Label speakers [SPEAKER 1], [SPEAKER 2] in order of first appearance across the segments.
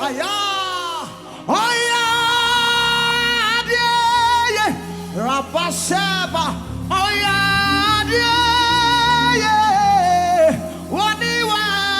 [SPEAKER 1] Aya. Oya. Yeah. Rapaseba. Oya. Yeah. Wani waradi.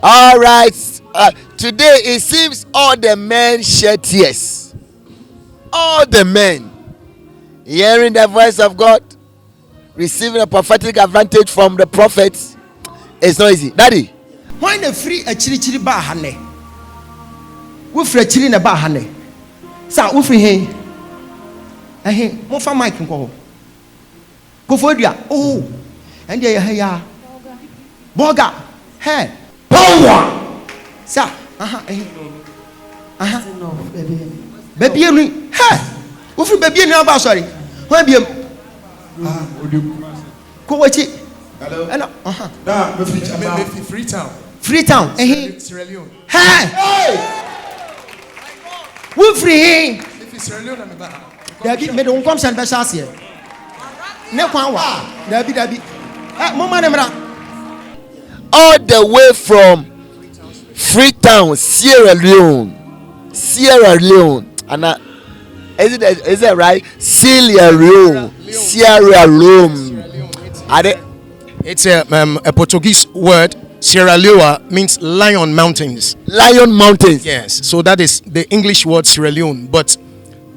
[SPEAKER 2] All right. Today it seems all the men shed tears. All the men hearing the voice of God, receiving a prophetic advantage from the prophets. It's not easy. Daddy,
[SPEAKER 1] when the free a chiri bahane, we free chiri na bahane. Sa we free hey, mo fa mic nko. Go for dia. Oh, and there ya. Boga. Hey. Power. Sa.
[SPEAKER 3] No, baby.
[SPEAKER 1] Baby ni. Hey. We free baby ni about sorry. When be Go watch it.
[SPEAKER 4] Hello.
[SPEAKER 1] Hello.
[SPEAKER 4] Nah, Freetown.
[SPEAKER 1] Freetown.
[SPEAKER 4] Sierra Leone.
[SPEAKER 1] Hey. We free.
[SPEAKER 4] Sierra Leone na ba.
[SPEAKER 1] Dabi me don come send special here. Ne kwan wa. Dabi. Mama nemra.
[SPEAKER 2] all the way from Freetown, Sierra Leone. And is it right? Sierra Leone.
[SPEAKER 4] It's a Portuguese word. Sierra Leone means lion mountains.
[SPEAKER 2] Lion mountains.
[SPEAKER 4] Yes. So that is the English word Sierra Leone. But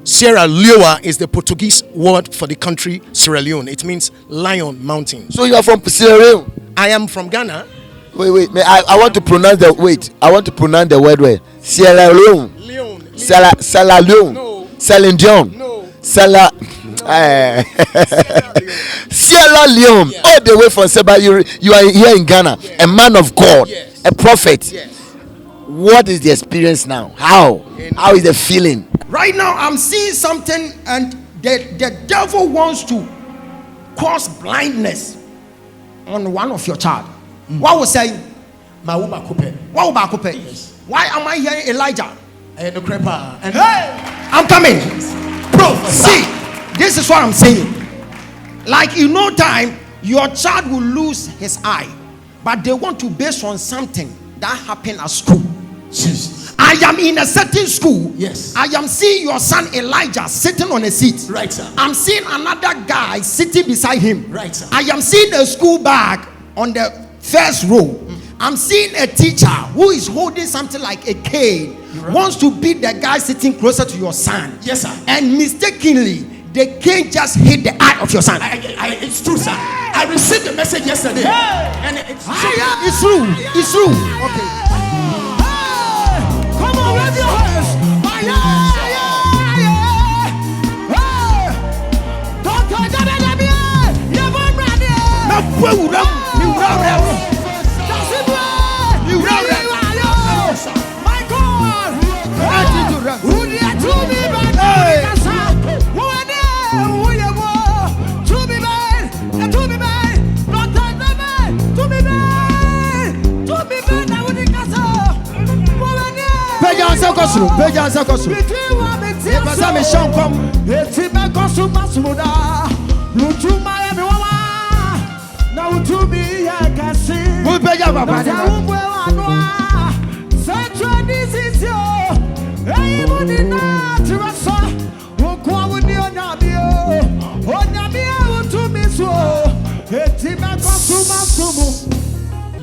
[SPEAKER 4] Sierra Leone is the Portuguese word for the country Sierra Leone. It means lion mountains.
[SPEAKER 2] So you are from Sierra Leone?
[SPEAKER 4] I am from Ghana.
[SPEAKER 2] Wait. I want to pronounce the word well. Sierra Leone. Sierra Leone.
[SPEAKER 4] No.
[SPEAKER 2] Sierra Leone.
[SPEAKER 4] No.
[SPEAKER 2] Sierra Leone.
[SPEAKER 4] Yes.
[SPEAKER 2] All the way from Seba. You are here in Ghana.
[SPEAKER 4] Yes.
[SPEAKER 2] A man of God.
[SPEAKER 4] Yes.
[SPEAKER 2] A prophet.
[SPEAKER 4] Yes.
[SPEAKER 2] What is the experience now? How is the feeling?
[SPEAKER 1] Right now, I'm seeing something, and the devil wants to cause blindness on one of your child. What was saying? Yes. Why am I hearing Elijah?
[SPEAKER 4] And
[SPEAKER 1] Hey, I'm coming. Bro, see, this is what I'm saying. Like in no time, your child will lose his eye, but they want to base on something that happened at school.
[SPEAKER 4] Jesus.
[SPEAKER 1] I am in a certain school.
[SPEAKER 4] Yes.
[SPEAKER 1] I am seeing your son Elijah sitting on a seat.
[SPEAKER 4] Right, sir.
[SPEAKER 1] I'm seeing another guy sitting beside him.
[SPEAKER 4] Right, sir.
[SPEAKER 1] I am seeing a school bag on the first row. I'm seeing a teacher who is holding something like a cane,
[SPEAKER 4] Right.
[SPEAKER 1] wants to beat the guy sitting closer to your son.
[SPEAKER 4] Yes, sir.
[SPEAKER 1] And mistakenly, the cane just hit the eye of your son.
[SPEAKER 4] It's true, sir. I received the message yesterday. And it's true.
[SPEAKER 1] It's true. Okay. Come on, raise your hands.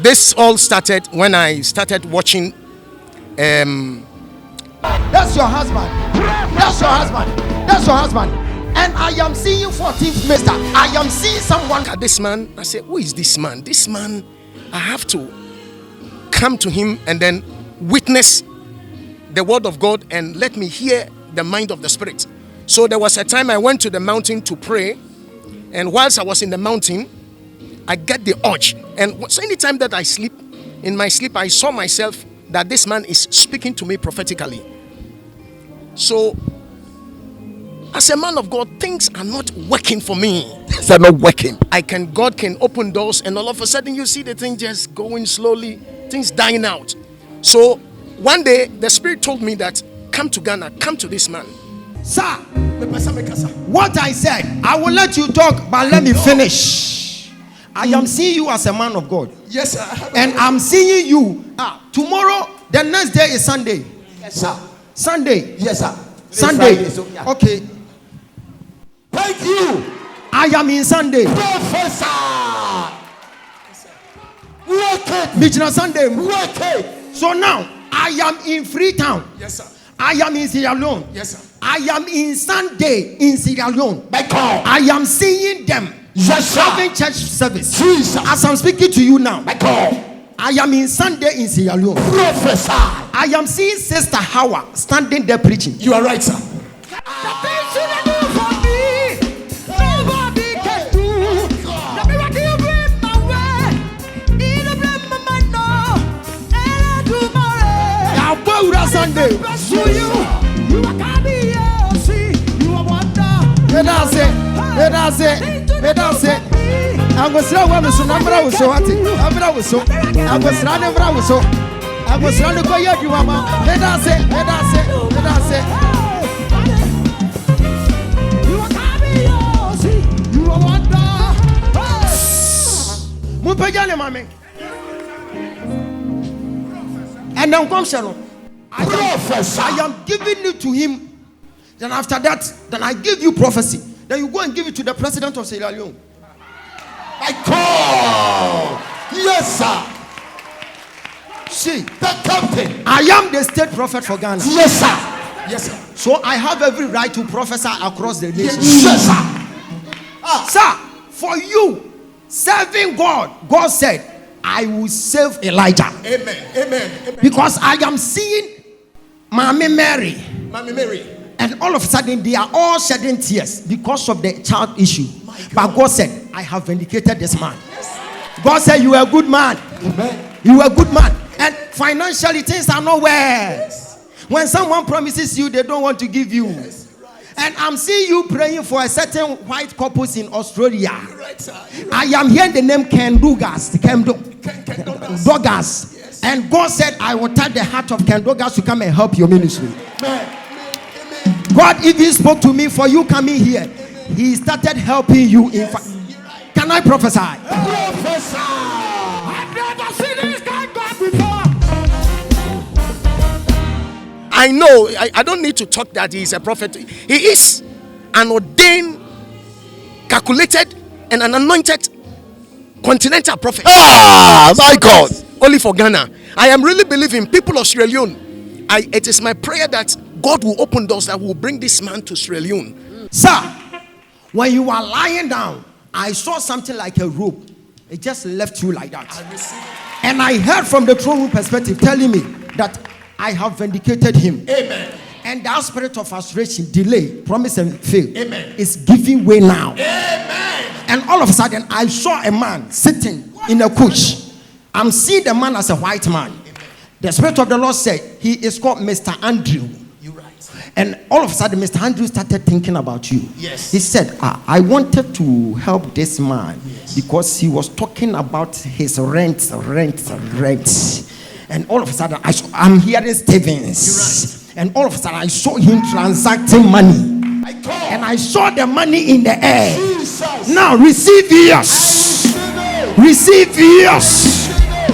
[SPEAKER 4] This all started when I started watching.
[SPEAKER 1] That's your husband. That's your husband. That's your husband. And I am seeing 14th Mister. I am seeing someone.
[SPEAKER 4] This man, I said, who is this man? This man, I have to come to him and then witness the word of God and let me hear the mind of the Spirit. So there was a time I went to the mountain to pray, and whilst I was in the mountain, I get the urge. And so anytime that I sleep, in my sleep, I saw myself that this man is speaking to me prophetically. So as a man of God, things are not working for me.
[SPEAKER 2] Things are not working.
[SPEAKER 4] God can open doors, and all of a sudden you see the thing just going slowly, things dying out. So one day the Spirit told me that come to Ghana, come to this man.
[SPEAKER 1] Sir, what I said, I will let you talk, but let me finish. I am seeing you as a man of God.
[SPEAKER 2] Yes, sir.
[SPEAKER 1] And I'm seeing you. Tomorrow, the next day is Sunday.
[SPEAKER 2] Yes, sir.
[SPEAKER 1] Sunday.
[SPEAKER 2] Yes, sir.
[SPEAKER 1] Sunday.
[SPEAKER 2] Friday, so, yeah.
[SPEAKER 1] Okay.
[SPEAKER 2] Thank you.
[SPEAKER 1] I am in Sunday.
[SPEAKER 2] Professor. Work it.
[SPEAKER 1] Midnight Sunday.
[SPEAKER 2] Work it.
[SPEAKER 1] So now, I am in Freetown.
[SPEAKER 2] Yes, sir.
[SPEAKER 1] I am in Sierra Leone.
[SPEAKER 2] Yes, sir.
[SPEAKER 1] I am in Sunday in Sierra Leone.
[SPEAKER 2] By call.
[SPEAKER 1] I am seeing them.
[SPEAKER 2] Yes, sir.
[SPEAKER 1] Having church service.
[SPEAKER 2] Jesus.
[SPEAKER 1] As I'm speaking to you now.
[SPEAKER 2] By call.
[SPEAKER 1] I am in Sunday in Sierra Leone.
[SPEAKER 2] Professor.
[SPEAKER 1] I am seeing Sister Howard standing there preaching.
[SPEAKER 2] You are right, sir.
[SPEAKER 1] Sunday. You I was running so number was so I was so I was running so I was running for you, mama. Let us say. You are wonder. Mupajane, mommy. And now come, Sharon. I am giving it to him. Then after that, then I give you prophecy. Then you go and give it to the president of Sierra Leone.
[SPEAKER 2] I call. Yes, sir.
[SPEAKER 1] See,
[SPEAKER 2] The captain.
[SPEAKER 1] I am the state prophet for Ghana.
[SPEAKER 2] Yes, sir. Yes, sir.
[SPEAKER 1] So I have every right to prophesy across the nation.
[SPEAKER 2] Yes, sir.
[SPEAKER 1] Sir, for you serving God, God said, I will save Elijah.
[SPEAKER 2] Amen. Amen. Amen.
[SPEAKER 1] Because I am seeing Mommy Mary.
[SPEAKER 2] Mommy Mary.
[SPEAKER 1] And all of a sudden, they are all shedding tears because of the child issue. But God said, I have vindicated this man. Yes. God said, you are a good man.
[SPEAKER 2] Amen.
[SPEAKER 1] You are a good man. And financially, things are nowhere.
[SPEAKER 2] Yes.
[SPEAKER 1] When someone promises you, they don't want to give you.
[SPEAKER 2] Yes. Right.
[SPEAKER 1] And I'm seeing you praying for a certain white couples in Australia.
[SPEAKER 2] Right, sir.
[SPEAKER 1] I am hearing the name Ken Douglas.
[SPEAKER 2] Yes.
[SPEAKER 1] And God said, I will touch the heart of Ken Douglas to come and help your ministry.
[SPEAKER 2] Amen.
[SPEAKER 1] God even spoke to me for you coming here. Amen. He started helping you. Yes, right. Can I prophesy?
[SPEAKER 2] Prophesy.
[SPEAKER 1] I've never seen this kind of God before.
[SPEAKER 4] I know, I don't need to talk that he is a prophet. He is an ordained, calculated, and an anointed continental prophet.
[SPEAKER 2] My God.
[SPEAKER 4] Only for Ghana. I am really believing, people of Sierra Leone, it is my prayer that God will open doors that will bring this man to Sierra Leone.
[SPEAKER 1] Sir, when you are lying down, I saw something like a rope. It just left you like that. And I heard from the throne room perspective telling me that I have vindicated him.
[SPEAKER 2] Amen.
[SPEAKER 1] And that spirit of frustration, delay, promise and fail,
[SPEAKER 2] Amen,
[SPEAKER 1] is giving way now.
[SPEAKER 2] Amen.
[SPEAKER 1] And all of a sudden, I saw a man sitting in a couch. I'm seeing the man as a white man. Amen. The Spirit of the Lord said, he is called Mr. Andrew.
[SPEAKER 2] You're right.
[SPEAKER 1] And all of a sudden, Mr. Andrew started thinking about you.
[SPEAKER 2] Yes.
[SPEAKER 1] He said, I wanted to help this man, yes, because he was talking about his rent. And all of a sudden, I'm hearing Stevens.
[SPEAKER 2] You're right.
[SPEAKER 1] And all of a sudden, I saw him transacting money. And I saw the money in the air.
[SPEAKER 2] Jesus.
[SPEAKER 1] Now receive yours. Receive yours.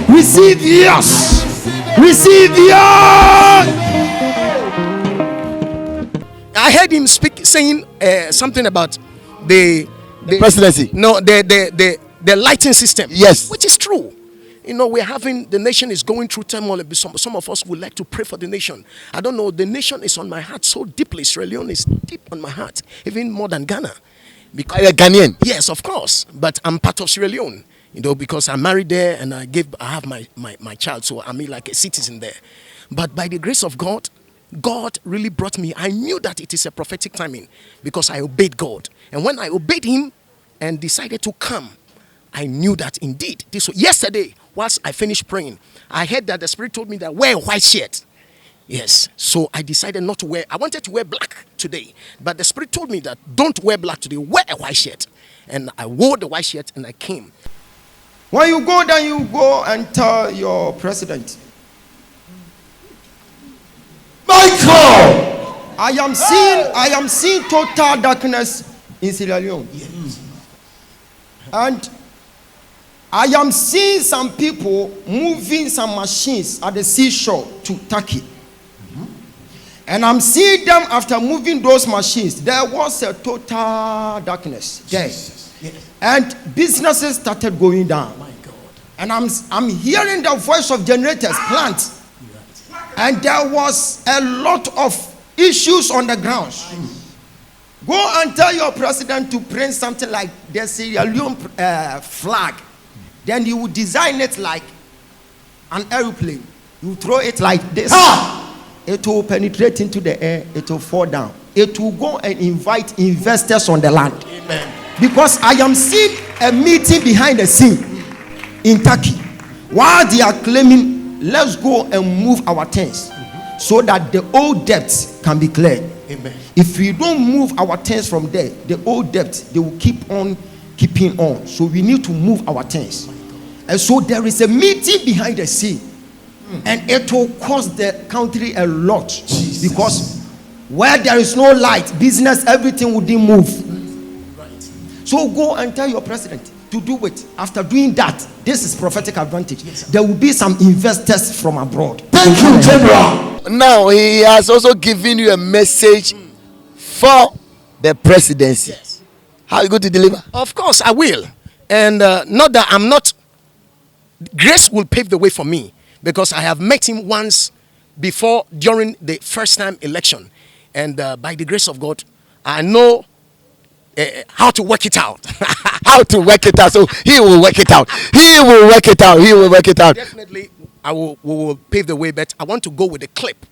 [SPEAKER 1] Receive yours. Receive yours.
[SPEAKER 4] I heard him saying something about the
[SPEAKER 2] presidency.
[SPEAKER 4] No, the the lighting system.
[SPEAKER 2] Yes.
[SPEAKER 4] Which is true. You know, the nation is going through turmoil. Some of us would like to pray for the nation. I don't know, the nation is on my heart so deeply. Sierra Leone is deep on my heart, even more than Ghana.
[SPEAKER 2] Because you're Ghanaian?
[SPEAKER 4] Yes, of course. But I'm part of Sierra Leone, you know, because I'm married there and I have my child, so I'm like a citizen there. But by the grace of God, God really brought me. I knew that it is a prophetic timing because I obeyed God. And when I obeyed him and decided to come, I knew that indeed this was yesterday. Whilst I finished praying, I heard that the Spirit told me that wear a white shirt. Yes, so I decided not to wear. I wanted to wear black today, but the Spirit told me that don't wear black today. Wear a white shirt, and I wore the white shirt and I came.
[SPEAKER 1] When you go, then you go and tell your president,
[SPEAKER 2] Michael,
[SPEAKER 1] I am seeing total darkness in Sierra Leone.
[SPEAKER 4] Yes.
[SPEAKER 1] And I am seeing some people moving some machines at the seashore to Turkey. And I'm seeing them after moving those machines. There was a total darkness there.
[SPEAKER 4] Yes.
[SPEAKER 1] And businesses started going down.
[SPEAKER 4] My God.
[SPEAKER 1] And I'm hearing the voice of generators, plants. And there was a lot of issues on the ground. Go and tell your president to print something like the Sierra Leone flag. Then you would design it like an airplane. You throw it like this. It will penetrate into the air. It will fall down. It will go and invite investors on the land.
[SPEAKER 4] Amen.
[SPEAKER 1] Because I am seeing a meeting behind the scene in Turkey while they are claiming, let's go and move our things so that the old debts can be cleared.
[SPEAKER 4] Amen.
[SPEAKER 1] If we don't move our things from there, the old debts, they will keep on keeping on. So we need to move our things. And so there is a meeting behind the scene. And it will cost the country a lot.
[SPEAKER 4] Jesus.
[SPEAKER 1] Because where there is no light, business, everything wouldn't move.
[SPEAKER 4] Right.
[SPEAKER 1] So go and tell your president to do it. After doing that, this is prophetic advantage.
[SPEAKER 4] Yes,
[SPEAKER 1] there will be some investors from abroad.
[SPEAKER 2] thank you, General. Now he has also given you a message for the presidency.
[SPEAKER 4] Yes.
[SPEAKER 2] How are you going to deliver?
[SPEAKER 4] Of course, I will. And not that I'm not. Grace will pave the way for me because I have met him once before during the first time election. And by the grace of God, I know how to work it out.
[SPEAKER 2] How to work it out. So he will work it out. He will work it out. He will work it out.
[SPEAKER 4] Definitely, we will pave the way, but I want to go with the clip.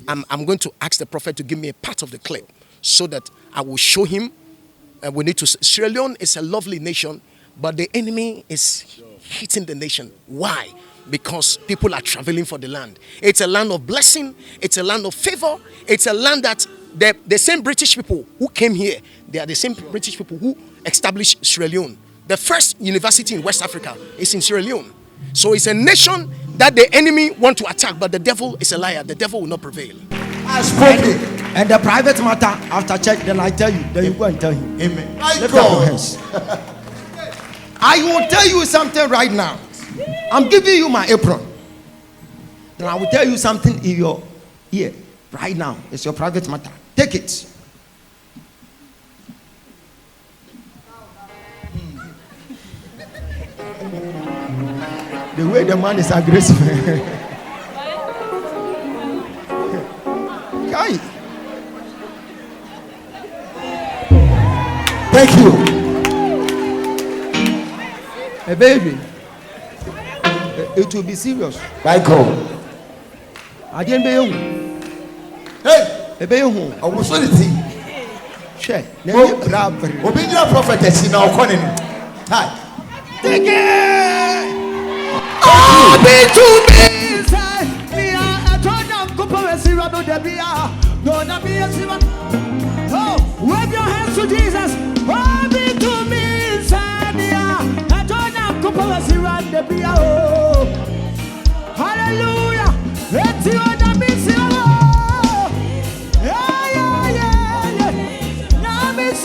[SPEAKER 4] I'm going to ask the prophet to give me a part of the clip so that I will show him. We need to. Sierra Leone is a lovely nation, but the enemy is hitting the nation. Why? Because people are traveling for the land. It's a land of blessing. It's a land of favor. It's a land that the same British people who came here, they are the same British people who established Sierra Leone. The first university in West Africa is in Sierra Leone. So it's a nation that the enemy want to attack, but the devil is a liar. The devil will not prevail.
[SPEAKER 1] And the private matter after church, then I tell you, then you go and tell him.
[SPEAKER 2] Amen.
[SPEAKER 1] Lift up your hands. I will tell you something right now. I'm giving you my apron. And I will tell you something in your ear right now. It's your private matter. Take it. The way the man is aggressive. Guy.
[SPEAKER 2] Thank you.
[SPEAKER 1] A baby. It will be serious.
[SPEAKER 2] Michael.
[SPEAKER 1] I didn't be young.
[SPEAKER 2] Hey.
[SPEAKER 1] A baby.
[SPEAKER 2] I was on the team.
[SPEAKER 1] Share.
[SPEAKER 2] Obedient prophetess in our corner. Hi.
[SPEAKER 1] Take it.
[SPEAKER 2] Oh, be to me.
[SPEAKER 3] Oh, wave your hands to Jesus. Oh, be to me, Sania. I don't know, couple of around the Bia. Hallelujah. Let's see what that means. Yeah. Now, Miss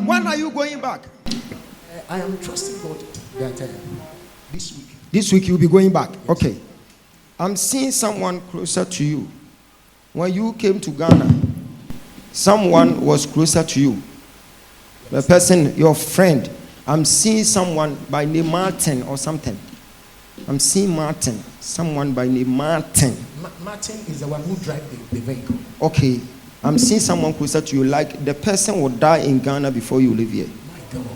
[SPEAKER 1] When
[SPEAKER 4] I am trusting God that
[SPEAKER 1] This week you'll be going back. Okay. I'm seeing someone closer to you. When you came to Ghana, someone was closer to you. The person, your friend. I'm seeing someone by name Martin or something. I'm seeing Martin. Someone by name Martin.
[SPEAKER 4] Martin is the one who drives the vehicle.
[SPEAKER 1] Okay. I'm seeing someone closer to you. Like the person will die in Ghana before you live here.
[SPEAKER 4] My God.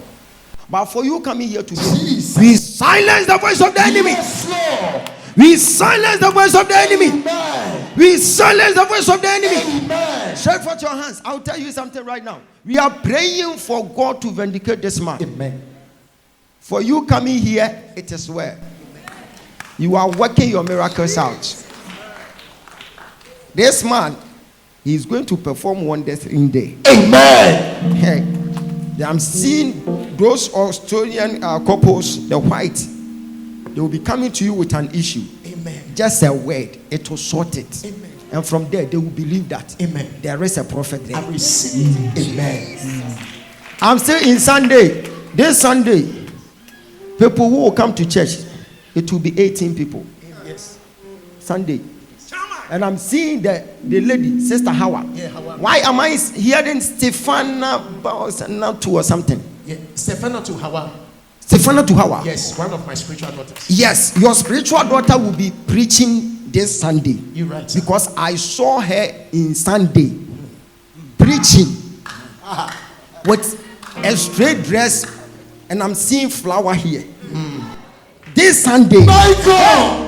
[SPEAKER 1] But for you coming here today, we silence the voice of the enemy.
[SPEAKER 4] Yes, Lord.
[SPEAKER 1] We silence the voice of the enemy.
[SPEAKER 4] Amen.
[SPEAKER 1] We silence the voice of the enemy.
[SPEAKER 4] Amen.
[SPEAKER 1] Stretch forth your hands. I'll tell you something right now. We are praying for God to vindicate this man.
[SPEAKER 4] Amen.
[SPEAKER 1] For you coming here, it is well. You are working your miracles out. This man, he is going to perform wonders in there.
[SPEAKER 4] Amen.
[SPEAKER 1] Hey, I'm seeing those Australian couples, the white, they will be coming to you with an issue.
[SPEAKER 4] Amen.
[SPEAKER 1] Just a word, it will sort it.
[SPEAKER 4] Amen.
[SPEAKER 1] And from there, they will believe that
[SPEAKER 4] Amen.
[SPEAKER 1] there is a prophet there.
[SPEAKER 4] I receive it. Amen.
[SPEAKER 1] I'm still in Sunday. This Sunday, people who will come to church, it will be 18 people.
[SPEAKER 4] Yes.
[SPEAKER 1] Sunday. And I'm seeing the lady, Sister Hawa.
[SPEAKER 4] Yeah, Hawa.
[SPEAKER 1] Why am I hearing Stefana Baosana or something?
[SPEAKER 4] Yeah. Stefano to Hawa.
[SPEAKER 1] Stefana to Hawa?
[SPEAKER 4] Yes, one of my spiritual daughters.
[SPEAKER 1] Yes, your spiritual daughter will be preaching this Sunday.
[SPEAKER 4] You're right. Sir.
[SPEAKER 1] Because I saw her in Sunday preaching with a straight dress, and I'm seeing flower here. This Sunday,
[SPEAKER 4] Michael!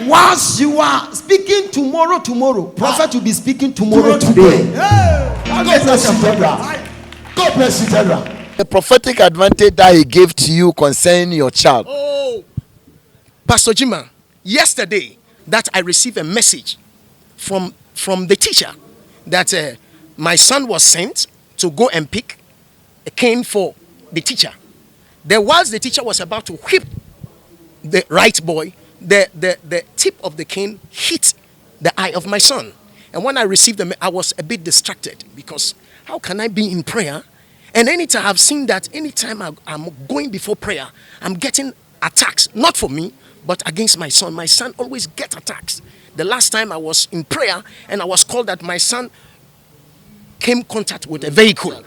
[SPEAKER 1] whilst you are speaking tomorrow, prophet will be speaking tomorrow today.
[SPEAKER 4] God bless you, General. God bless you, General.
[SPEAKER 2] The prophetic advantage that he gave to you concerning your child.
[SPEAKER 4] Oh, Pastor Jima, yesterday that I received a message from the teacher that my son was sent to go and pick a cane for the teacher. There was the teacher was about to whip the right boy. The tip of the cane hit the eye of my son. And when I received them, I was a bit distracted because how can I be in prayer? And anytime I've seen that, anytime I'm going before prayer, I'm getting attacks, not for me, but against my son. My son always gets attacks. The last time I was in prayer and I was called that my son came contact with a vehicle.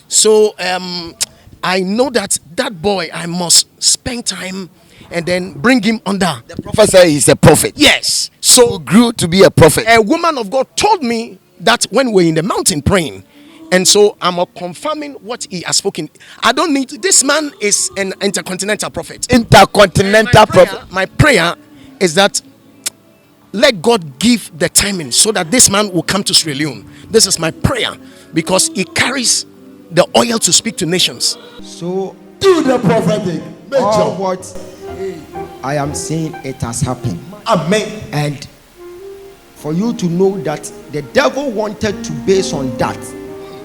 [SPEAKER 4] So I know that boy, I must spend time and then bring him under.
[SPEAKER 2] The prophet said he's a prophet.
[SPEAKER 4] Yes.
[SPEAKER 2] So
[SPEAKER 4] So
[SPEAKER 2] grew to be a prophet.
[SPEAKER 4] a woman of God told me that when we're in the mountain praying, and so I'm confirming what he has spoken. I don't need this man is an intercontinental prophet.
[SPEAKER 2] Intercontinental prophet.
[SPEAKER 4] My prayer is that let God give the timing so that this man will come to Sierra Leone. This is my prayer because he carries the oil to speak to nations.
[SPEAKER 1] So
[SPEAKER 5] Do the prophetic.
[SPEAKER 1] all
[SPEAKER 5] Major.
[SPEAKER 1] what I am saying, it has happened.
[SPEAKER 5] Amen.
[SPEAKER 1] And for you to know that the devil wanted to base on that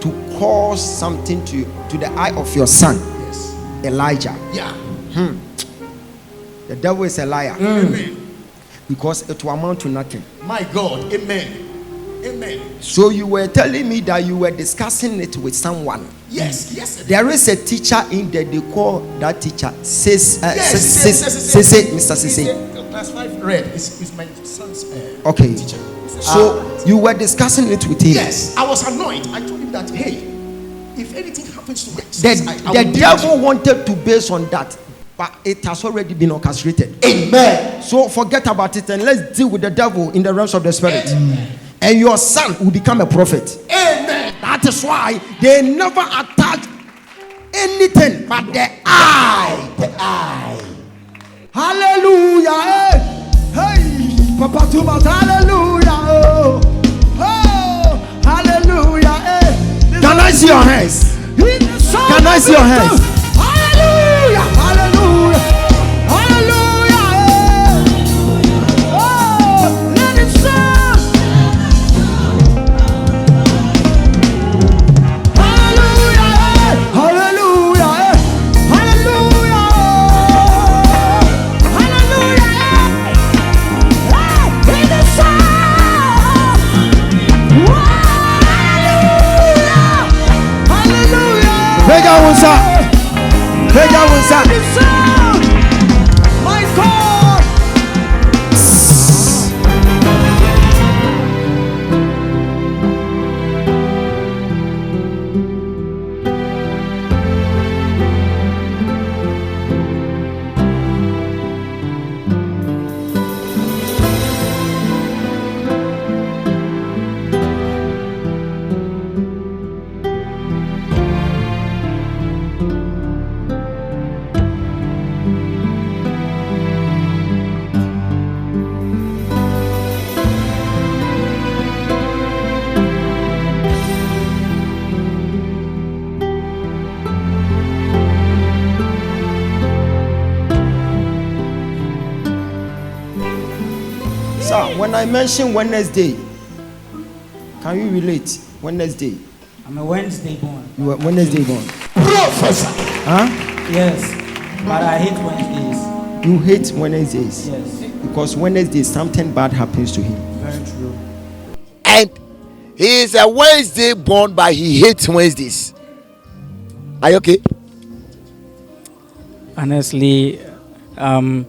[SPEAKER 1] to cause something to the eye of your son,
[SPEAKER 4] Yes.
[SPEAKER 1] Elijah.
[SPEAKER 4] Yeah.
[SPEAKER 1] The devil is a liar.
[SPEAKER 4] Amen.
[SPEAKER 1] Because it will amount to nothing.
[SPEAKER 4] My God. Amen. Amen.
[SPEAKER 1] So you were telling me that you were discussing it with someone.
[SPEAKER 4] Yes. Yes.
[SPEAKER 1] There is a teacher in there, they call that teacher Mr. Sese.
[SPEAKER 4] Class 5 red is my son's
[SPEAKER 1] Okay.
[SPEAKER 4] teacher.
[SPEAKER 1] So you were discussing it with him.
[SPEAKER 4] Yes, I was annoyed. I told him that, hey, if anything happens to my
[SPEAKER 1] The
[SPEAKER 4] son, I will deal
[SPEAKER 1] devil
[SPEAKER 4] with
[SPEAKER 1] wanted to base on that, but it has already been orchestrated.
[SPEAKER 5] Amen.
[SPEAKER 1] So forget about it and let's deal with the devil in the realms of the spirit. And your son will become a prophet.
[SPEAKER 4] Amen.
[SPEAKER 1] That is why they never attack anything but the eye.
[SPEAKER 5] The eye.
[SPEAKER 1] Hallelujah. Hey, Papa Tumas, hallelujah. Oh, hallelujah. Can I see your hands? Can I see your hands? Hallelujah. Hallelujah. Hallelujah. Oh, let it sound. Hallelujah. Hallelujah. Hallelujah. Hallelujah. Wunsa. Peja Wunsa.
[SPEAKER 3] My God.
[SPEAKER 1] Sir, when I mention Wednesday, can you relate? Wednesday.
[SPEAKER 6] I'm a Wednesday born.
[SPEAKER 1] You are Wednesday born.
[SPEAKER 5] Professor.
[SPEAKER 1] Huh?
[SPEAKER 6] Yes, but I hate Wednesdays.
[SPEAKER 1] You hate Wednesdays.
[SPEAKER 6] Yes,
[SPEAKER 1] Because Wednesday something bad happens to him.
[SPEAKER 6] very true.
[SPEAKER 2] And he is a Wednesday born, but he hates Wednesdays. Are you okay?
[SPEAKER 6] Honestly, I'm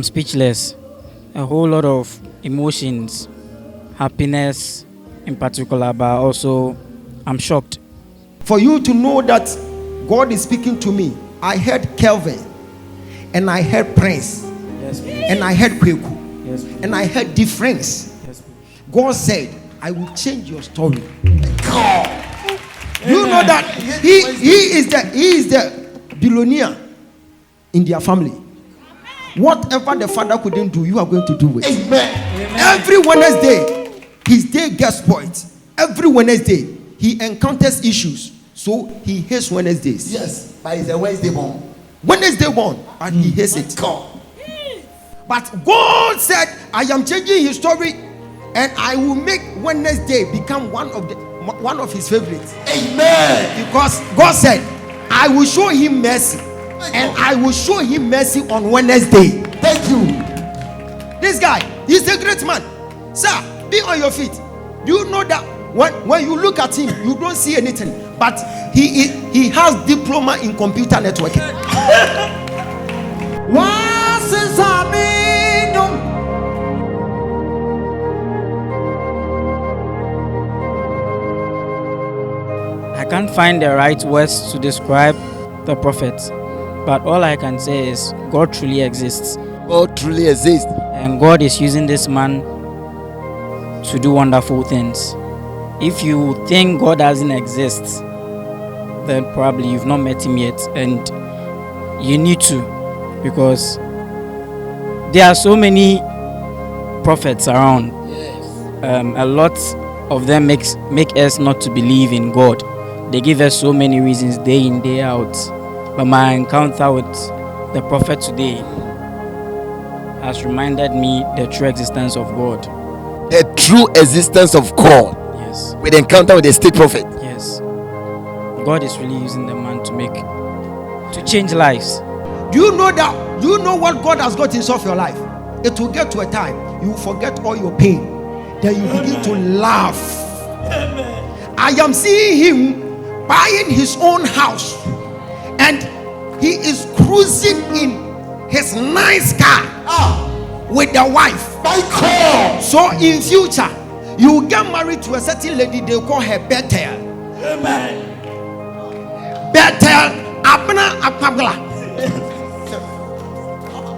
[SPEAKER 6] speechless. A whole lot of emotions, happiness in particular, but also I'm shocked.
[SPEAKER 1] For you to know that God is speaking to me, I heard Kelvin, and I heard Prince,
[SPEAKER 6] Yes, please.
[SPEAKER 1] and I heard Kweku,
[SPEAKER 6] Yes, please.
[SPEAKER 1] and I heard difference.
[SPEAKER 6] Yes, please.
[SPEAKER 1] God said, I will change your story. You know that he is the billionaire in their family. Whatever the father couldn't do, you are going to do it.
[SPEAKER 5] Amen.
[SPEAKER 1] Every Wednesday, his day gets spoiled. Every Wednesday, he encounters issues. So he hates Wednesdays.
[SPEAKER 5] Yes, but it's a Wednesday born.
[SPEAKER 1] Wednesday one, and he hates it.
[SPEAKER 5] God.
[SPEAKER 1] But God said, I am changing his story, and I will make Wednesday become one of his favorites.
[SPEAKER 5] Amen.
[SPEAKER 1] Because God said, I will show him mercy, and I will show him mercy on Wednesday.
[SPEAKER 5] Thank you.
[SPEAKER 1] This guy, he's a great man. Sir, be on your feet. Do you know that when you look at him, you don't see anything, but he has diploma in computer networking.
[SPEAKER 3] Once is a minimum.
[SPEAKER 6] I can't find the right words to describe the prophet, but all I can say is God truly exists,
[SPEAKER 2] God truly exists.
[SPEAKER 6] and God is using this man to do wonderful things. If you think God doesn't exist, then probably you've not met him yet, and you need to, because there are so many prophets around. A lot of them make us not to believe in God. They give us so many reasons day in, day out. But my encounter with the prophet today has reminded me the true existence of God.
[SPEAKER 2] The true existence of God.
[SPEAKER 6] Yes,
[SPEAKER 2] With the encounter with the state prophet.
[SPEAKER 6] yes. God is really using the man to change lives.
[SPEAKER 1] Do you know that? Do you know what God has got in store for your life? It will get to a time you will forget all your pain. Then you begin to laugh. I am seeing him buying his own house, and he is cruising in his nice car with the wife.
[SPEAKER 5] My God.
[SPEAKER 1] So in future, you will get married to a certain lady. They call her Bethel.
[SPEAKER 5] Amen.
[SPEAKER 1] Bethel Abna Akpabla.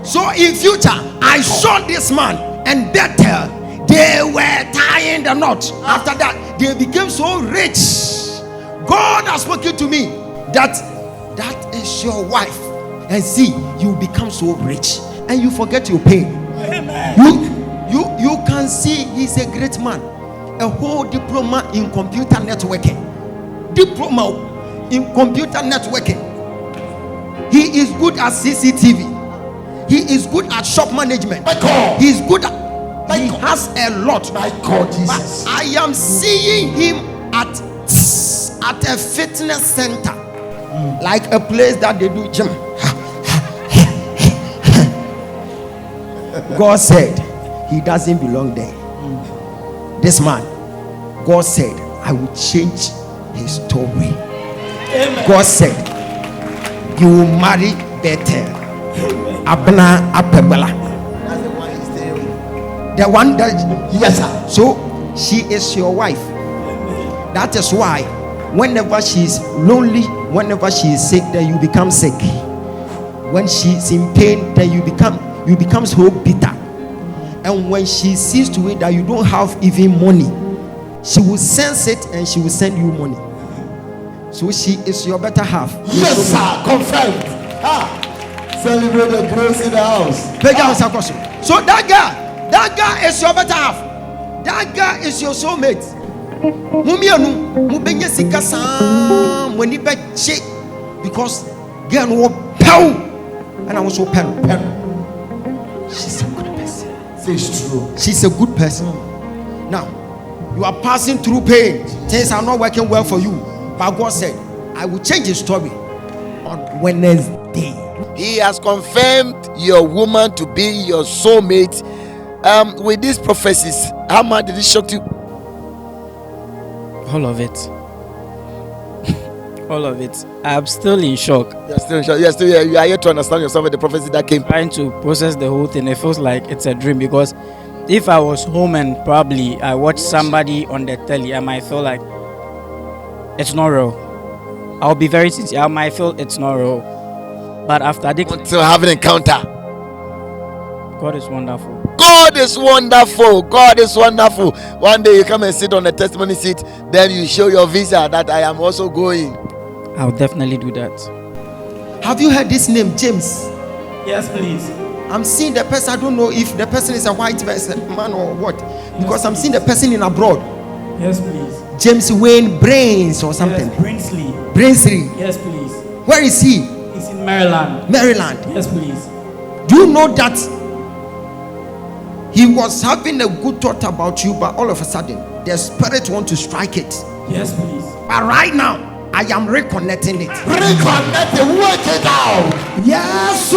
[SPEAKER 1] So in future, I saw this man and Bethel. They were tying the knot. After that, they became so rich. God has spoken to me that is your wife, and see, you become so rich, and you forget your pain. You can see he's a great man, a whole diploma in computer networking. Diploma in computer networking. He is good at CCTV. He is good at shop management.
[SPEAKER 5] My God.
[SPEAKER 1] He is good at. He has a lot.
[SPEAKER 5] My God,
[SPEAKER 1] But
[SPEAKER 5] Jesus.
[SPEAKER 1] I am seeing him at a fitness center, like a place that they do gym. God said he doesn't belong there. This man, God said, I will change his story. God said, you will marry Bethel. Abna Apebala.
[SPEAKER 5] That's the one he's staying with.
[SPEAKER 1] The one that,
[SPEAKER 5] Yes, sir.
[SPEAKER 1] so she is your wife. That is why whenever she is lonely, whenever she is sick, then you become sick. When she is in pain, then you become so bitter. And when she sees to it that you don't have even money, she will sense it and she will send you money. So she is your better half.
[SPEAKER 5] Yes, sir. Confirmed. Celebrate the grace in the house.
[SPEAKER 1] So that girl is your better half. That girl is your soulmate. Because girl no pow and I was so pen. She's a good person.
[SPEAKER 5] Say it's true.
[SPEAKER 1] She's a good person. Now you are passing through pain. Things are not working well for you. But God said, I will change the story on Wednesday.
[SPEAKER 2] He has confirmed your woman to be your soulmate. With these prophecies, how much did it shock you?
[SPEAKER 6] All of it. All of it. I'm still in shock.
[SPEAKER 2] You're still in shock. You are yet to understand yourself with the prophecy that came.
[SPEAKER 6] Trying to process the whole thing. It feels like it's a dream, because if I was home and probably I watched somebody on the telly, I might feel like it's not real. I'll be very sincere. I might feel it's not real. But after this,
[SPEAKER 2] Until have an encounter.
[SPEAKER 6] God is wonderful.
[SPEAKER 2] God is wonderful. God is wonderful. One day you come and sit on the testimony seat, then you show your visa that I am also going.
[SPEAKER 6] I'll definitely do that.
[SPEAKER 1] Have you heard this name, James?
[SPEAKER 3] Yes, please.
[SPEAKER 1] I'm seeing the person. I don't know if the person is a white person, man or what, because I'm seeing the person in abroad.
[SPEAKER 3] Yes, please.
[SPEAKER 1] James Wayne Brains or something.
[SPEAKER 3] Yes, Brinsley.
[SPEAKER 1] Brainsley.
[SPEAKER 3] Yes, please.
[SPEAKER 1] Where is he?
[SPEAKER 3] He's in Maryland.
[SPEAKER 1] Maryland.
[SPEAKER 3] Yes, please.
[SPEAKER 1] Do you know that he was having a good thought about you, but all of a sudden the spirit want to strike it?
[SPEAKER 3] Yes, please.
[SPEAKER 1] But right now I am reconnecting it.
[SPEAKER 5] Reconnect it. Work it out.
[SPEAKER 3] Yes,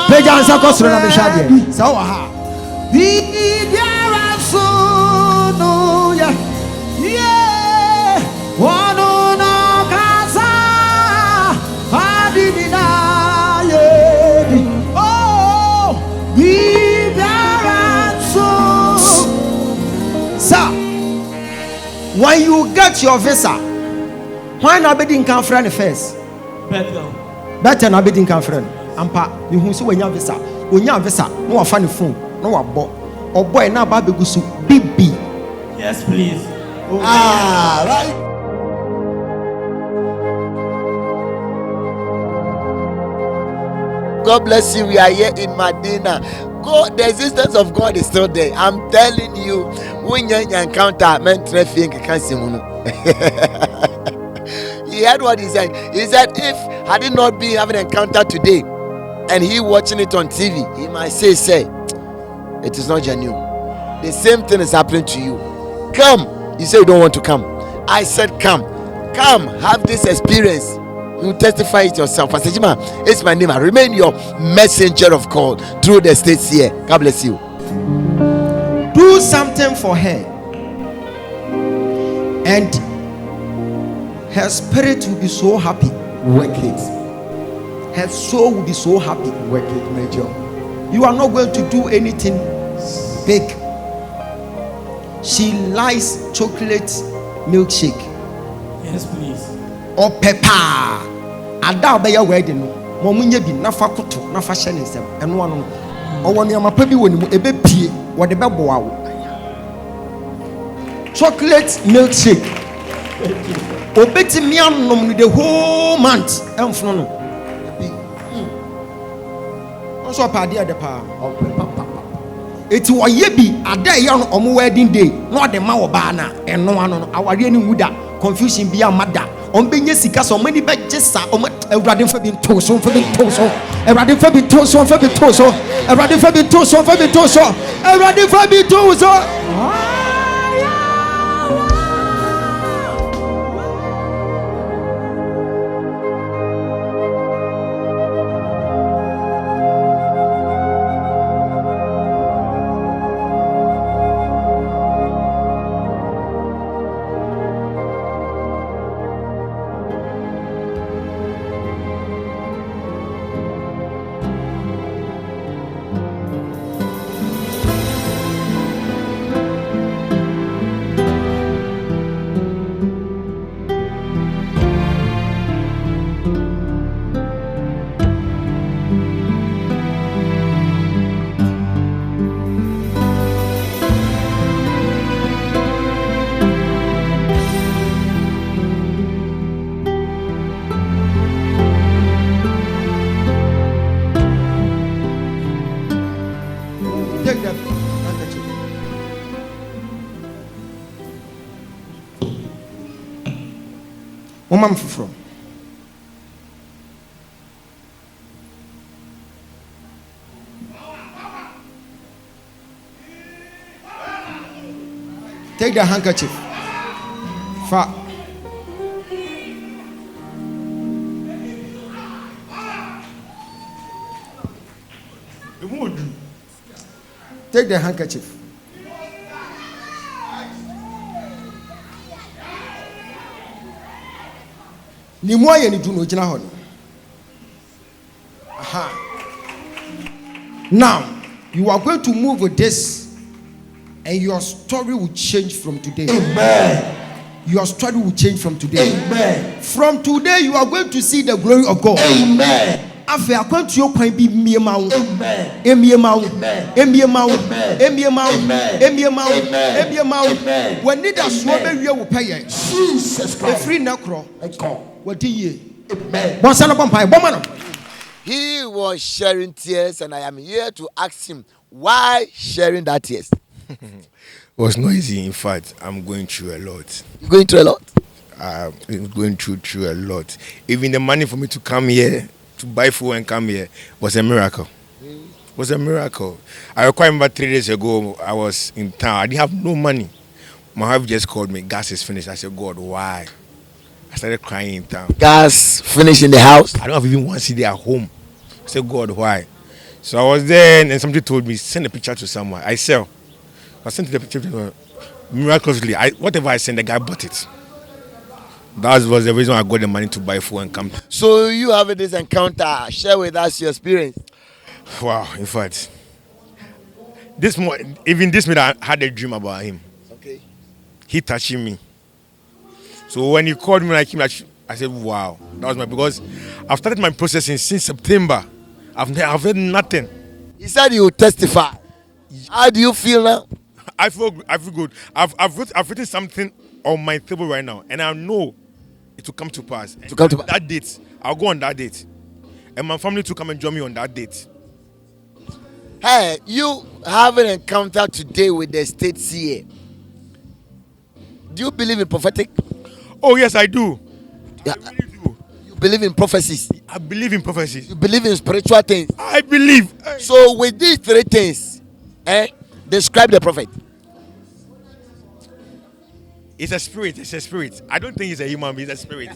[SPEAKER 1] Peja ansa kosoro na mehwade. Sa wo ha. Sir, when you get your visa, why not be in friend first? Better not be in friend. Ampa, you who so when you visa, no a funny phone, no a bo, or boy now baby gusu BB.
[SPEAKER 3] Yes, please.
[SPEAKER 5] Right.
[SPEAKER 2] God bless you. We are here in Medina. God, the existence of God is still there. I'm telling you, when you encounter men trafficking, he heard what he said. He said, if had it not been having an encounter today, and he watching it on TV, he might say, it is not genuine. The same thing is happening to you. Come. You say you don't want to come. I said, come, have this experience. You testify it yourself. Pastor Jima, it's my name. I remain your messenger of God through the states here. God bless you.
[SPEAKER 1] Do something for her, and her spirit will be so happy.
[SPEAKER 5] Work it.
[SPEAKER 1] Her soul will be so happy.
[SPEAKER 5] Work it, Major.
[SPEAKER 1] You are not going to do anything big. She likes chocolate milkshake
[SPEAKER 3] Yes, please.
[SPEAKER 1] or pepper. Ada obey wedding no. Mo munye bi na fa koto na fa hye ne nsem. Eno ano no. Owo ne amapa bi woni mu ebe pie wo de beboa wo. Chocolate milkshake. Obeti mi anom no the whole month. Emfno no. Also padi ade pa. Eti wo ye bi ada ye no omo wedding day no de ma wo ba na eno ano no aware ni wuda confusion bi amada on benye sika so mani be gesa o Awurade fa bi nto so Awurade fa bi nto so Awurade fa bi nto so Mama from. Take the handkerchief. Fa. Take the handkerchief. Now, you are going to move with this, and your story will change from today.
[SPEAKER 5] Amen.
[SPEAKER 1] Your story will change from today.
[SPEAKER 5] Amen.
[SPEAKER 1] From today, you are going to see the glory of God.
[SPEAKER 5] Amen.
[SPEAKER 1] After I come to your point, be me
[SPEAKER 5] Amen.
[SPEAKER 1] when need a swabber, you will pay.
[SPEAKER 5] Jesus
[SPEAKER 1] A
[SPEAKER 5] Christ.
[SPEAKER 1] free necro.
[SPEAKER 5] I come.
[SPEAKER 1] What do you?
[SPEAKER 5] Amen.
[SPEAKER 1] One son of Bompire, woman.
[SPEAKER 2] He was sharing tears, and I am here to ask him why sharing that tears.
[SPEAKER 4] It was not easy. In fact, I'm going through a lot.
[SPEAKER 2] You going through a lot?
[SPEAKER 4] I'm going through a lot. Even the money for me to come here, to buy food and come here, was a miracle. Was a miracle. I remember 3 days ago, I was in town. I didn't have no money. My wife just called me. Gas is finished. I said, God, why? I started crying in town.
[SPEAKER 2] Gas finished in the house.
[SPEAKER 4] I don't have even one city at home. I said, God, why? So I was there, and somebody told me, send a picture to someone. I sell. I sent the picture to him. Miraculously, whatever I sent, the guy bought it. That was the reason I got the money to buy food and come.
[SPEAKER 2] So you have this encounter. Share with us your experience.
[SPEAKER 4] Wow, in fact, this minute I had a dream about him.
[SPEAKER 2] Okay.
[SPEAKER 4] He touching me. So when he called me, I said, wow, that was because I've started my processing since September. I've heard nothing.
[SPEAKER 2] He said you will testify. How do you feel now?
[SPEAKER 4] I feel good. I've written something on my table right now, and I know it will come to pass. That date, I'll go on that date, and my family to come and join me on that date.
[SPEAKER 2] Hey, you have an encounter today with the state Seer. Do you believe in prophetic?
[SPEAKER 4] Oh yes, I do.
[SPEAKER 2] Yeah.
[SPEAKER 4] I really do.
[SPEAKER 2] You believe in prophecies?
[SPEAKER 4] I believe in prophecies.
[SPEAKER 2] You believe in spiritual things?
[SPEAKER 4] I believe.
[SPEAKER 2] So with these three things, describe the prophet.
[SPEAKER 4] It's a spirit. It's a spirit. I don't think it's a human being. It's a spirit.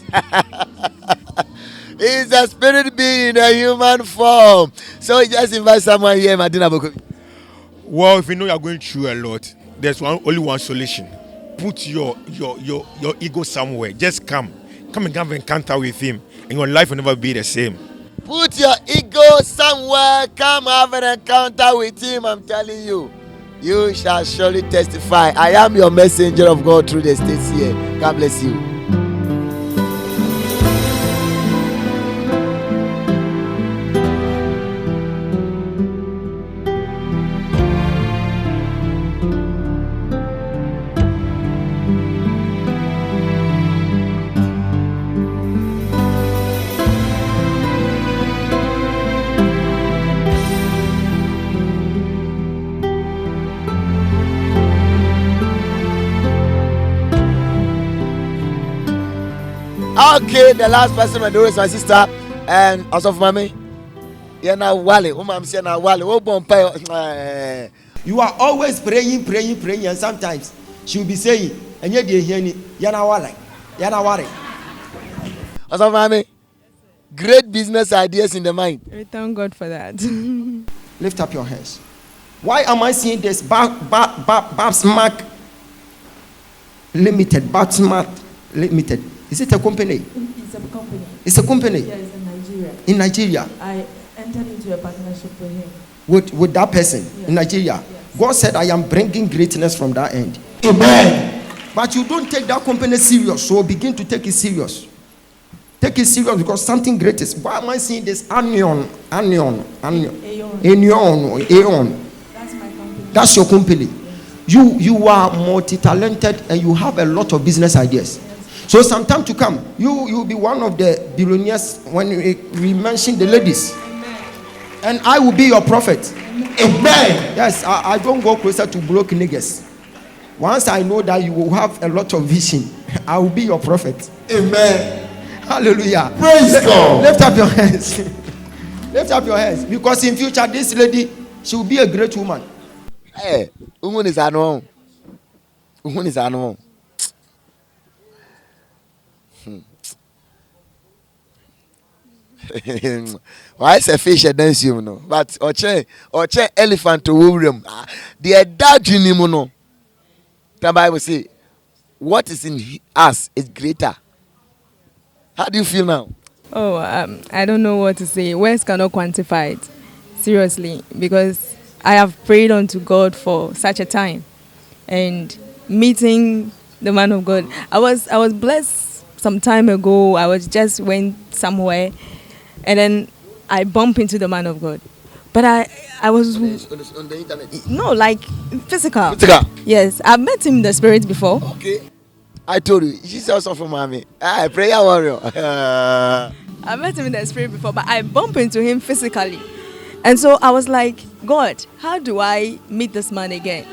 [SPEAKER 2] It's a spirit being in a human form. So just invite someone here, Martina Boko.
[SPEAKER 4] Well, if you know you're going through a lot, there's only one solution. Put your ego somewhere. Just come and have an encounter with him, and your life will never be the same.
[SPEAKER 2] Put your ego somewhere. Come have an encounter with him. I'm telling you, you shall surely testify. I am your messenger of God through the states here. God bless you. Okay, the last person I do is my sister, and also for mommy. Yana Wale, I'm saying Wale.
[SPEAKER 1] You are always praying, and sometimes she will be saying, and yet you hear Yana Wale.
[SPEAKER 2] Also, mommy, great business ideas in the mind.
[SPEAKER 7] We thank God for that.
[SPEAKER 1] Lift up your hands. Why am I seeing this? Babsmark Limited. Is it a company?
[SPEAKER 8] It's a company.
[SPEAKER 1] It's a company?
[SPEAKER 8] Yes, in Nigeria.
[SPEAKER 1] In Nigeria?
[SPEAKER 8] I entered into a partnership with him.
[SPEAKER 1] With that person?
[SPEAKER 8] Yes.
[SPEAKER 1] In Nigeria?
[SPEAKER 8] Yes.
[SPEAKER 1] God said, I am bringing greatness from that end.
[SPEAKER 5] Amen.
[SPEAKER 1] But you don't take that company serious, so begin to take it serious. Take it serious because something great is. Why am I seeing this? Anion.
[SPEAKER 8] Aeon. That's my company.
[SPEAKER 1] That's your company. You are multi-talented and you have a lot of business ideas. So sometime to come, you'll be one of the billionaires when we mention the ladies.
[SPEAKER 8] Amen.
[SPEAKER 1] And I will be your prophet.
[SPEAKER 5] Amen.
[SPEAKER 1] Yes, I don't go closer to broke niggas. Once I know that you will have a lot of vision, I will be your prophet.
[SPEAKER 5] Amen.
[SPEAKER 1] Hallelujah.
[SPEAKER 5] Praise God.
[SPEAKER 1] Lift up your hands. Lift up your hands. Because in future, this lady, she will be a great woman.
[SPEAKER 2] Hey, woman is unknown. Woman is unknown. Why is a fish a dance you know? But oche elephant to room. The dad you know. The Bible say, what is in us is greater. How do you feel now?
[SPEAKER 7] Oh, I don't know what to say. Words cannot quantify it. Seriously, because I have prayed unto God for such a time, and meeting the man of God. I was blessed some time ago. I went somewhere, and then I bumped into the man of God. But I was
[SPEAKER 2] On the internet.
[SPEAKER 7] no, like physical.
[SPEAKER 2] Physical.
[SPEAKER 7] Yes, I've met him in the spirit before.
[SPEAKER 2] Okay. I told you, she's also from mommy. Prayer warrior.
[SPEAKER 7] I met him in the spirit before, but I bumped into him physically. And so I was like, God, how do I meet this man again?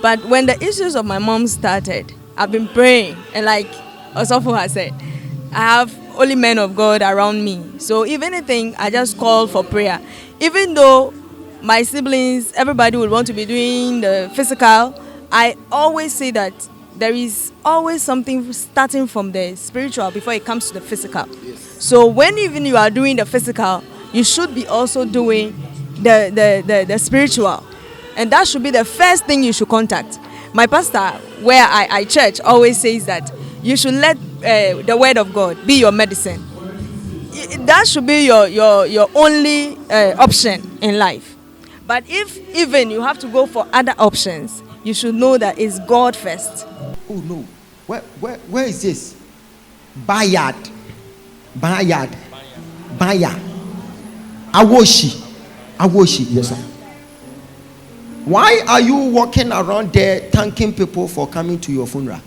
[SPEAKER 7] But when the issues of my mom started, I've been praying. And like Osofo has said, I have only men of God around me. So if anything, I just call for prayer. Even though my siblings, everybody would want to be doing the physical, I always say that there is always something starting from the spiritual before it comes to the physical. Yes. So when even you are doing the physical, you should be also doing the spiritual. And that should be the first thing you should contact. My pastor, where I church, always says that you should let the word of God be your medicine. That should be your only option in life. But if even you have to go for other options, you should know that it's God first.
[SPEAKER 1] Oh no. Where is this? Bayard. Awoshi. Yes, sir. Why are you walking around there thanking people for coming to your funeral?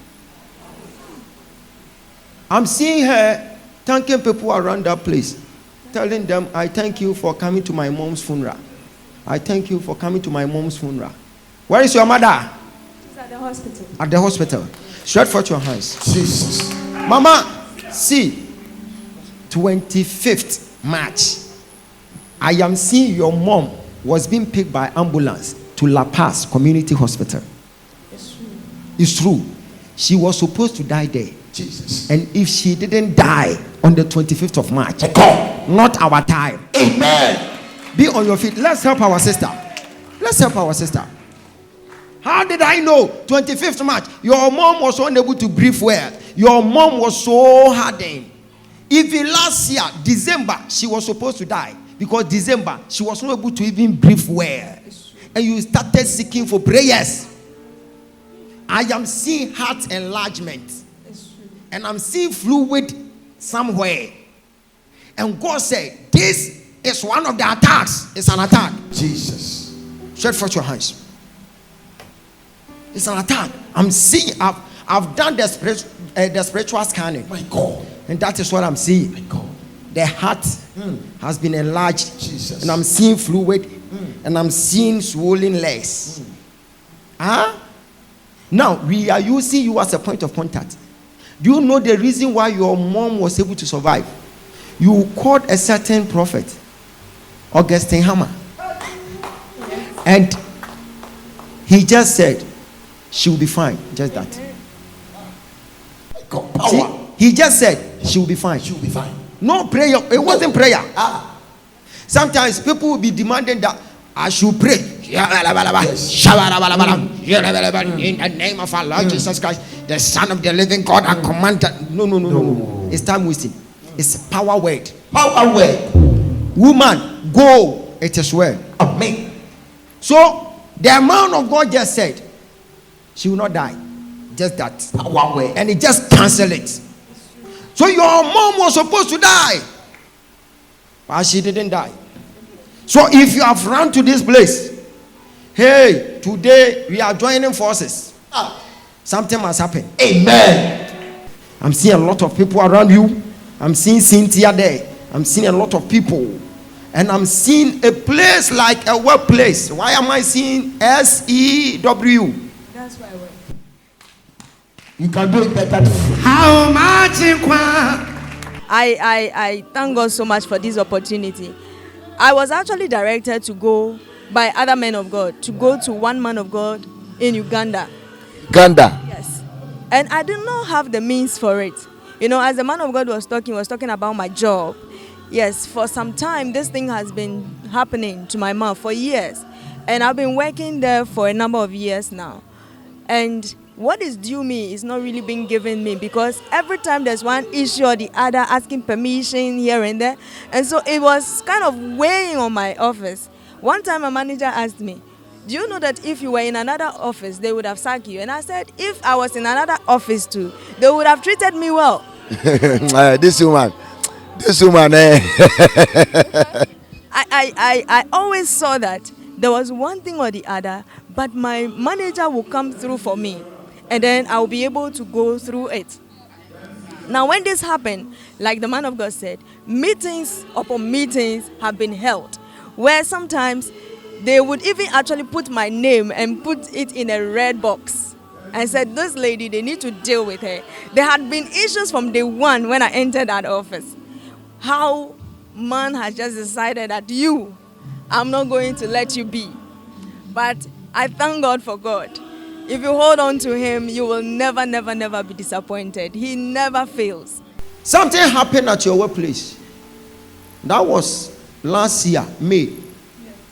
[SPEAKER 1] I'm seeing her thanking people around that place, telling them, I thank you for coming to my mom's funeral. I thank you for coming to my mom's funeral. Where is your mother?
[SPEAKER 8] She's at the hospital.
[SPEAKER 1] At the hospital. Stretch forth your hands.
[SPEAKER 5] Jesus.
[SPEAKER 1] Mama, see, 25th March, I am seeing your mom was being picked by ambulance to La Paz Community Hospital.
[SPEAKER 8] It's true.
[SPEAKER 1] It's true. She was supposed to die there.
[SPEAKER 5] Jesus.
[SPEAKER 1] And if she didn't die on the 25th of March, not our time.
[SPEAKER 5] Amen.
[SPEAKER 1] Be on your feet. Let's help our sister. Let's help our sister. How did I know? 25th March. Your mom was unable to breathe well. Your mom was so hardened. Even last year, December, she was supposed to die. Because December, she was not able to even breathe well. And you started seeking for prayers. I am seeing heart enlargement. And I'm seeing fluid somewhere. And God said, this is one of the attacks. It's an attack.
[SPEAKER 5] Jesus.
[SPEAKER 1] Stretch forth your hands. It's an attack. I'm seeing, I've done the spiritual scanning.
[SPEAKER 5] My God.
[SPEAKER 1] And that is what I'm seeing.
[SPEAKER 5] My God.
[SPEAKER 1] The heart has been enlarged.
[SPEAKER 5] Jesus.
[SPEAKER 1] And I'm seeing fluid. And I'm seeing swollen legs. Now, we are using you as a point of contact. Do you know the reason why your mom was able to survive? You called a certain prophet, Augustine Hammer. And he just said, she will be fine. Just that.
[SPEAKER 5] God, power.
[SPEAKER 1] See, he just said, she will be fine.
[SPEAKER 5] She will be fine.
[SPEAKER 1] No prayer. It wasn't prayer. Sometimes people will be demanding that I should pray.
[SPEAKER 5] Yes.
[SPEAKER 1] In the name of our Lord Jesus Christ, the Son of the living God, I command that. No. It's time wasting. It's power word.
[SPEAKER 5] Power word.
[SPEAKER 1] Woman, go. It is well.
[SPEAKER 5] Amen.
[SPEAKER 1] So the man of God just said, she will not die. Just that.
[SPEAKER 5] Power word.
[SPEAKER 1] And he just canceled it. So your mom was supposed to die, but she didn't die. So if you have run to this place, hey, today we are joining forces. Something must happen.
[SPEAKER 5] Amen.
[SPEAKER 1] I'm seeing a lot of people around you. I'm seeing Cynthia there. I'm seeing a lot of people. And I'm seeing a place like a workplace. Why am I seeing SEW?
[SPEAKER 8] That's why I went.
[SPEAKER 5] You can do it better than me.
[SPEAKER 3] How much in
[SPEAKER 7] I thank God so much for this opportunity. I was actually directed to go by other men of God, to go to one man of God in Uganda.
[SPEAKER 2] Uganda.
[SPEAKER 7] Yes. And I did not have the means for it. You know, as the man of God was talking about my job. Yes, for some time, this thing has been happening to my mom for years. And I've been working there for a number of years now. And what is due me is not really being given me, because every time there's one issue or the other, asking permission here and there. And so it was kind of weighing on my office. One time a manager asked me, do you know that if you were in another office, they would have sacked you? And I said, if I was in another office too, they would have treated me well.
[SPEAKER 2] This woman,
[SPEAKER 7] I always saw that there was one thing or the other, but my manager will come through for me, and then I'll be able to go through it. Now, when this happened, like the man of God said, meetings upon meetings have been held, where sometimes they would even actually put my name and put it in a red box and said, this lady, they need to deal with her. There had been issues from day one when I entered that office. How man has just decided that I'm not going to let you be. But I thank God for God. If you hold on to him, you will never, never, never be disappointed. He never fails.
[SPEAKER 1] Something happened at your workplace. That was last year, May.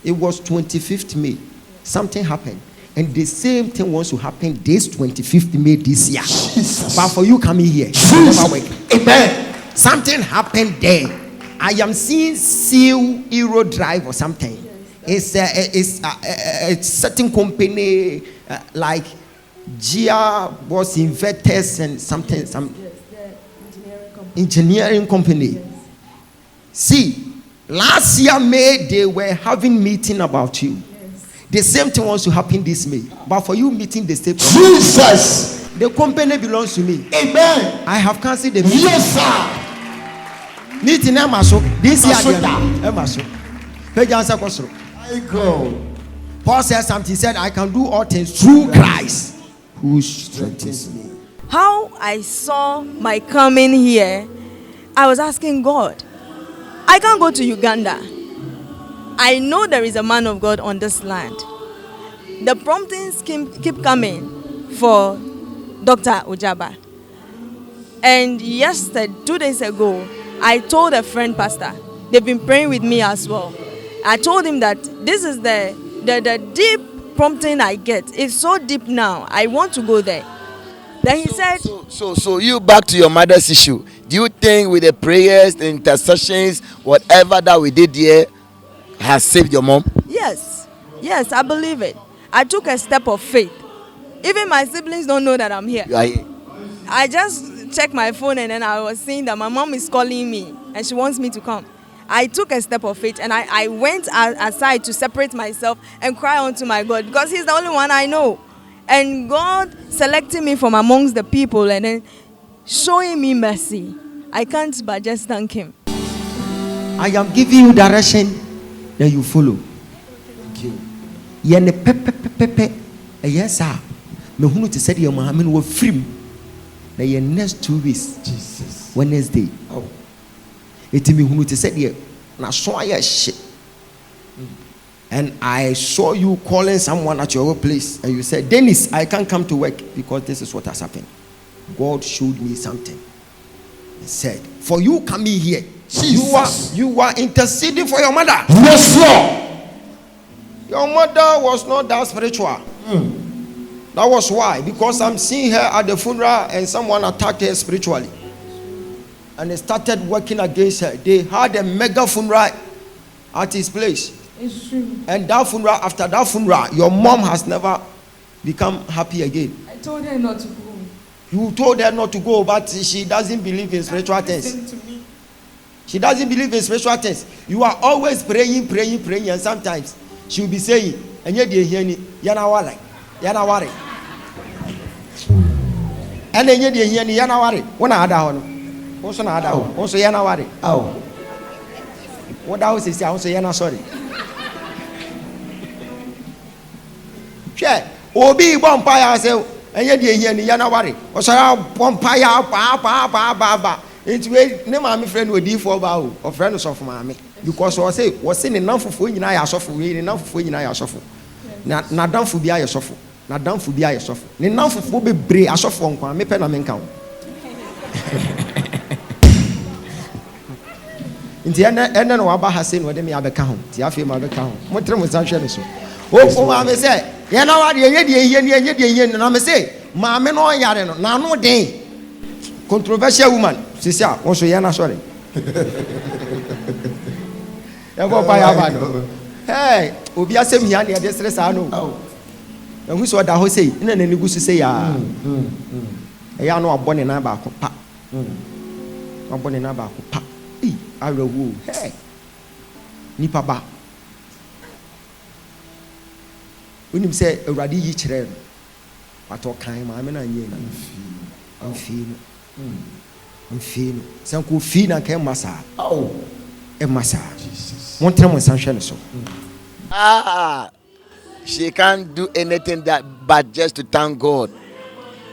[SPEAKER 1] It was 25th May. Something happened. And the same thing wants to happen this 25th May this year. Jesus. But for you coming here, it will never work. Amen. Something happened there. I am seeing Seer Euro Drive or something. It's a certain company like Gia was Investors and something, some engineering company. Yes. See, last year May they were having meeting about you. Yes. The same thing wants to happen this May, but for you meeting the state.
[SPEAKER 5] Jesus,
[SPEAKER 1] the company belongs to me.
[SPEAKER 5] Amen.
[SPEAKER 1] I have cancelled the meeting.
[SPEAKER 5] Yes, sir.
[SPEAKER 1] Meeting this year. I go. Paul said something. He said, I can do all things through Christ who strengthens me.
[SPEAKER 7] How I saw my coming here, I was asking God, I can't go to Uganda. I know there is a man of God on this land. The promptings keep coming for Dr. Ogyaba. And 2 days ago, I told a friend pastor, they've been praying with me as well. I told him that this is the deep prompting I get. It's so deep now. I want to go there. Then he said...
[SPEAKER 2] So you back to your mother's issue. Do you think with the prayers, the intercessions, whatever that we did here has saved your mom?
[SPEAKER 7] Yes. Yes, I believe it. I took a step of faith. Even my siblings don't know that I'm here. I just checked my phone and then I was seeing that my mom is calling me and she wants me to come. I took a step of faith and I went aside to separate myself and cry unto my God, because he's the only one I know. And God selecting me from amongst the people and then showing me mercy. I can't but just thank him.
[SPEAKER 1] I am giving you direction, then you follow. Okay. Yes, sir. Me hunu to say your Muhammad will free. The next 2 weeks, Jesus. Wednesday. Oh. It me hunu to say the na so shit. And I saw you calling someone at your place, and you said, Dennis, I can't come to work because this is what has happened. God showed me something. He said, for you coming here, you are interceding for your mother.
[SPEAKER 5] Yes, Lord.
[SPEAKER 1] Your mother was not that spiritual. That was why, because I'm seeing her at the funeral and someone attacked her spiritually. And they started working against her. They had a mega funeral at his place.
[SPEAKER 8] It's true.
[SPEAKER 1] And that funeral, after that funeral, your mom has never become happy again.
[SPEAKER 8] I told her not to go.
[SPEAKER 1] You told her not to go, but she doesn't believe in spiritual things. She doesn't believe in spiritual things. You are always praying, and sometimes she will be saying, and yet you hear me, Yanawari. And then you hear me, Yanawari. One other also another also Yanawari. Oh. What else is also Yana sorry. Che, Obi Bompire say, ɛnyɛ deɛ ehia ne yɛ na ware ɔsɔre abɔmpa yɛ ba nti wei ne maame frɛ no odiifoɔ ba o ɔfrɛ no sɔfo maame because wɔse ne nam fofoɔ nyinaa yɛ asɔfo wei ne nam fofoɔ nyinaa yɛ asɔfo na n'adamfo bi ayɛ sɔfo n'adamfo bi ayɛ sɔfo ne nam fofoɔ bebree asɔfoɔ nkwa mepɛ na menka ho nti ɛnɛ na waba ha sei na ɔde me abɛka ho nti afei ma bɛka ho motere mo nsa hwɛ no so o maame sɛ yɛn na wade ɛnyɛ deɛ ehia ne ɛnyɛ deɛ ehia ne na me sɛ maame no ɔyare no n'ano den controversial woman sisi a wɔn so yɛn na sɔre ɛbɔ pa yɛ aba no obi asɛm hia ne ɛde sere saa no ɛhu sɛ ɔda hɔ sei na n'ani gu so sei aa ɛyɛ ano abɔ ne nan baako pa abɔ ne nan baako pa awerɛhoɔ nipa ba wonim sɛ awurade yi kyerɛ no watɔ kan maame no anyɛ no amfii no sɛ nka ofii na nka ɛmma saa ɛmma saa montena mo nsa hwɛ no so
[SPEAKER 2] she can't do anything but just to thank God.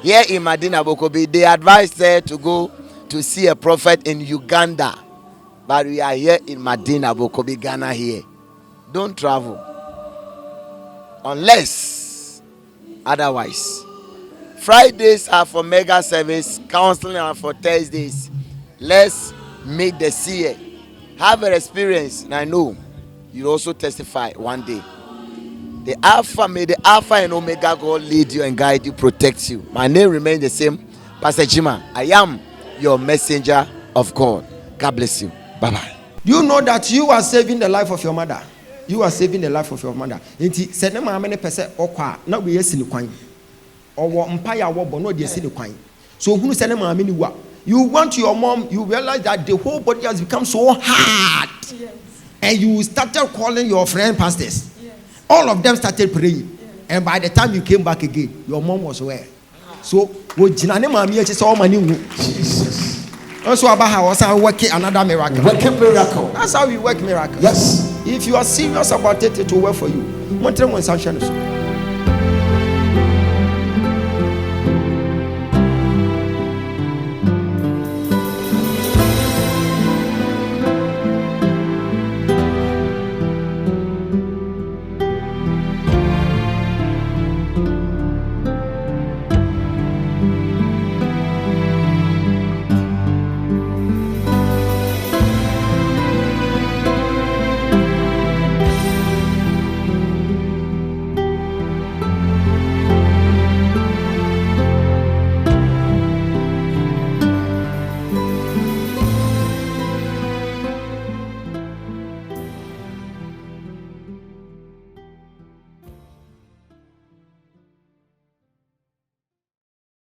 [SPEAKER 2] Here in Madina Bokobi, they advised her to go to see a prophet in Uganda. But we are here in Madina Bokobi, Ghana here. Don't travel. Unless otherwise. Fridays are for mega service. Counseling are for Thursdays. Let's meet the seer. Have an experience. And I know you'll also testify one day. May the Alpha and Omega God lead you and guide you, protect you. My name remains the same, Pastor Jima. I am your messenger of God. God bless you. Bye-bye.
[SPEAKER 1] You know that you are saving the life of your mother. You are saving the life of your mother. Nti sɛ ne maame ne pɛ sɛ ɔkɔ a na wei asi ne kwan. Ɔwɔ mpaeɛ a wɔbɔ na ɔde asi ne kwan. So ohunu sɛ ne maame ne wa. You want your mom, you realize that the whole body has become so hard. Yes. And you started calling your friend pastors. All of them started praying. And by the time you came back again, your mom was where? So, Jesus. Also, Abaha was working another miracle.
[SPEAKER 5] Working miracle.
[SPEAKER 1] That's how we work miracle.
[SPEAKER 5] Yes.
[SPEAKER 1] If you are serious about it, it will work for you.